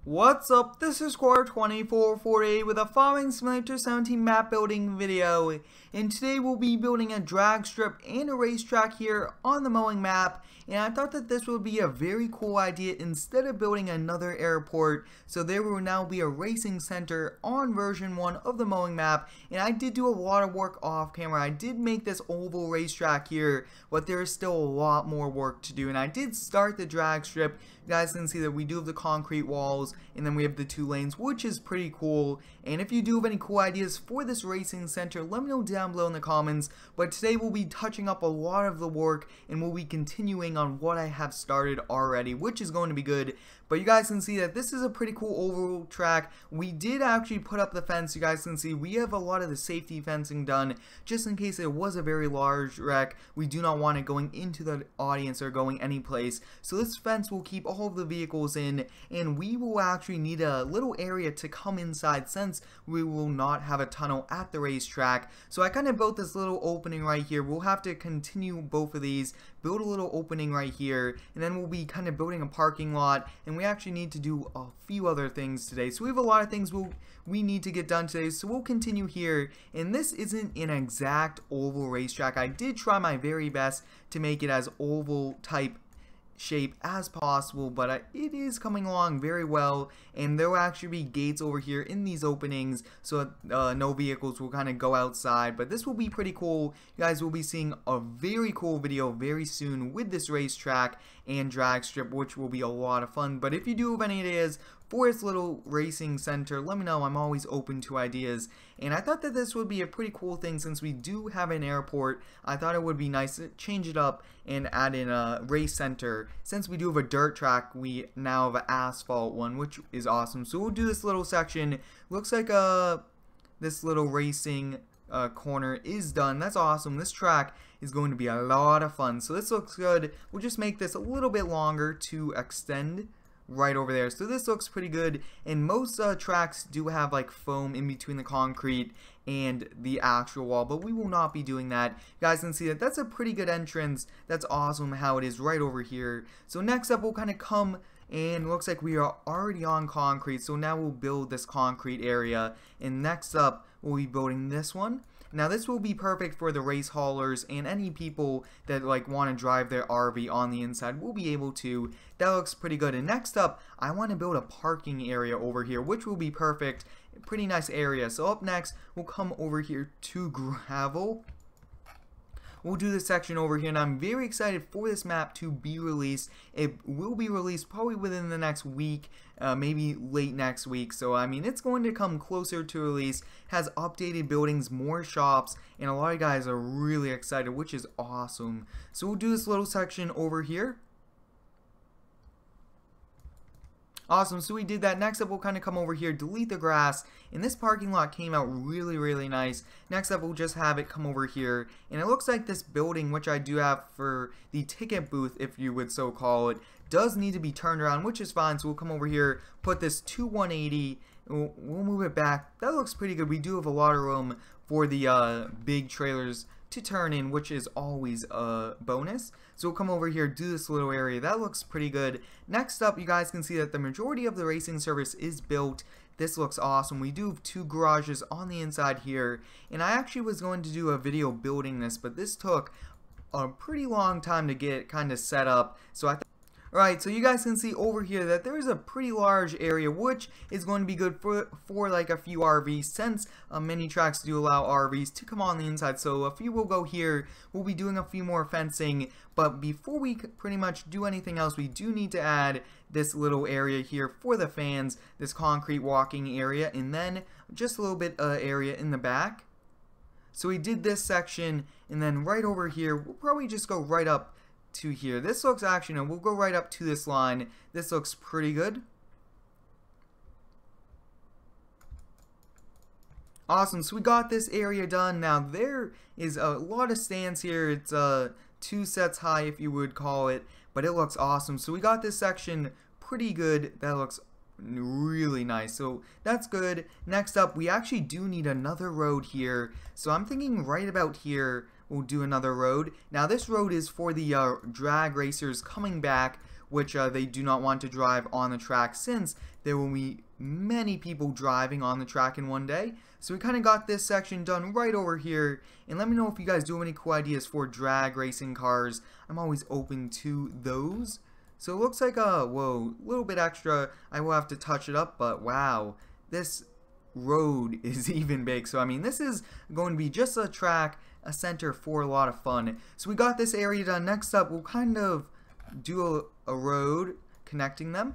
What's up, this is Square2448 with a Farming Simulator 17 map building video, and today we'll be building a drag strip and a racetrack here on the mowing map, and I thought that this would be a very cool idea instead of building another airport. So there will now be a racing center on version 1 of the mowing map, and I did do a lot of work off camera. I did make this oval racetrack here, but there is still a lot more work to do, and I did start the drag strip. You guys can see that we do have the concrete walls, and then we have the 2 lanes, which is pretty cool. And if you do have any cool ideas for this racing center, let me know down below in the comments. But today we'll be touching up a lot of the work, and we'll be continuing on what I have started already, which is going to be good. But you guys can see that this is a pretty cool oval track. We did actually put up the fence. You guys can see we have a lot of the safety fencing done, just in case it was a very large wreck. We do not want it going into the audience or going any place. So this fence will keep all of the vehicles in, and we will actually need a little area to come inside since we will not have a tunnel at the racetrack. So I kind of built this little opening right here. We'll have to continue both of these, build a little opening right here, and then we'll be kind of building a parking lot, and we actually need to do a few other things today. So we have a lot of things we need to get done today, so we'll continue here. And this isn't an exact oval racetrack. I did try my very best to make it as oval type shape as possible, but it is coming along very well, and there will actually be gates over here in these openings, so no vehicles will kind of go outside. But this will be pretty cool. You guys will be seeing a very cool video very soon with this racetrack and drag strip, which will be a lot of fun. But if you do have any ideas for this little racing center, let me know. I'm always open to ideas, and I thought that this would be a pretty cool thing since we do have an airport. I thought it would be nice to change it up and add in a race center. Since we do have a dirt track, we now have an asphalt one, which is awesome. So we'll do this little section. Looks like this little racing corner is done. That's awesome. This track is going to be a lot of fun. So this looks good. We'll just make this a little bit longer to extend right over there. So this looks pretty good, and most tracks do have like foam in between the concrete and the actual wall, but we will not be doing that. You guys can see that that's a pretty good entrance. That's awesome how it is right over here. So next up we'll kind of come, and looks like we are already on concrete, so now we'll build this concrete area, and next up we'll be building this one. Now this will be perfect for the race haulers and any people that like want to drive their RV on the inside will be able to. That looks pretty good. And next up, I want to build a parking area over here, which will be perfect. Pretty nice area. So up next, we'll come over here to gravel. We'll do this section over here, and I'm very excited for this map to be released. It will be released probably within the next week, maybe late next week. So I mean, it's going to come closer to release. Has updated buildings, more shops, and a lot of guys are really excited, which is awesome. So we'll do this little section over here. Awesome, so we did that. Next up, we'll kind of come over here, delete the grass, and this parking lot came out really nice. Next up, we'll just have it come over here, and it looks like this building, which I do have for the ticket booth, if you would so call it, does need to be turned around, which is fine. So we'll come over here, put this to 180, we'll move it back. That looks pretty good. We do have a lot of room for the big trailers to turn in, which is always a bonus. So we'll come over here, do this little area. That looks pretty good. Next up, you guys can see that the majority of the racing service is built. This looks awesome. We do have 2 garages on the inside here, and I actually was going to do a video building this, but this took a pretty long time to get kind of set up. So Alright, so you guys can see over here that there is a pretty large area, which is going to be good for like a few RVs, since many tracks do allow RVs to come on the inside. So a few will go here. We'll be doing a few more fencing, but before we pretty much do anything else, we do need to add this little area here for the fans, this concrete walking area, and then just a little bit area in the back. So we did this section, and then right over here, we'll probably just go right up to here. This looks actually, no, we'll go right up to this line. This looks pretty good. Awesome, so we got this area done. Now there is a lot of stands here. It's 2 sets high, if you would call it, but it looks awesome. So we got this section pretty good. That looks really nice, so that's good. Next up, we actually do need another road here, so I'm thinking right about here we'll do another road. Now this road is for the drag racers coming back which they do not want to drive on the track since there will be many people driving on the track in one day. So we kind of got this section done right over here, and let me know if you guys do have any cool ideas for drag racing cars. I'm always open to those. So it looks like whoa, a little bit extra. I will have to touch it up, but wow, this road is even big. So I mean, this is going to be just a track, a center for a lot of fun. So we got this area done. Next up, we'll kind of do a road connecting them.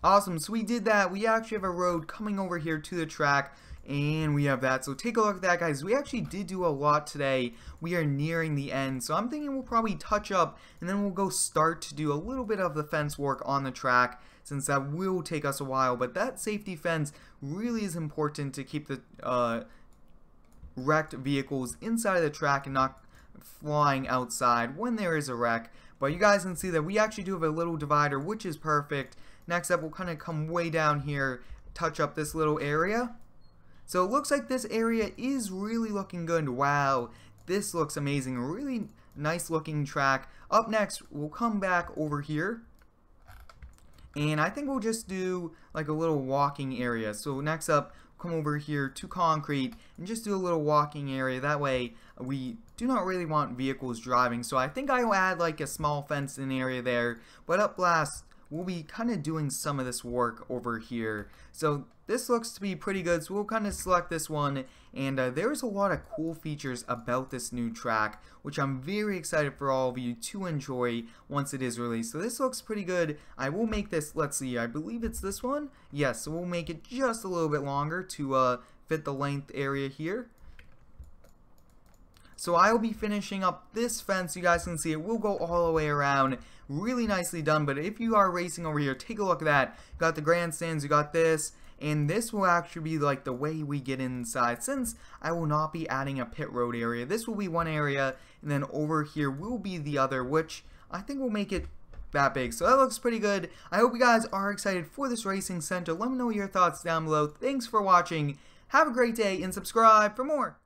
Awesome, so we did that. We actually have a road coming over here to the track, and we have that. So take a look at that, guys. We actually did do a lot today. We are nearing the end, so I'm thinking we'll probably touch up, and then we'll go start to do a little bit of the fence work on the track, since that will take us a while. But that safety fence really is important to keep the wrecked vehicles inside of the track and not flying outside when there is a wreck. But you guys can see that we actually do have a little divider, which is perfect. Next up, we'll kind of come way down here, touch up this little area. So it looks like this area is really looking good. Wow, this looks amazing. A really nice looking track. Up next, we'll come back over here, and I think we'll just do like a little walking area. So next up, come over here to concrete and just do a little walking area. That way we do not really want vehicles driving. So I think I will add like a small fenced in area there. But up last, we'll be kind of doing some of this work over here. So this looks to be pretty good, so we'll kind of select this one, and there's a lot of cool features about this new track, which I'm very excited for all of you to enjoy once it is released. So this looks pretty good. I will make this, let's see, I believe it's this one. Yes, so we'll make it just a little bit longer to fit the length area here. So I will be finishing up this fence. You guys can see it will go all the way around. Really nicely done. But if you are racing over here, take a look at that. You got the grandstands, you got this. And this will actually be like the way we get inside. Since I will not be adding a pit road area, this will be one area. And then over here will be the other, which I think will make it that big. So that looks pretty good. I hope you guys are excited for this racing center. Let me know your thoughts down below. Thanks for watching. Have a great day and subscribe for more.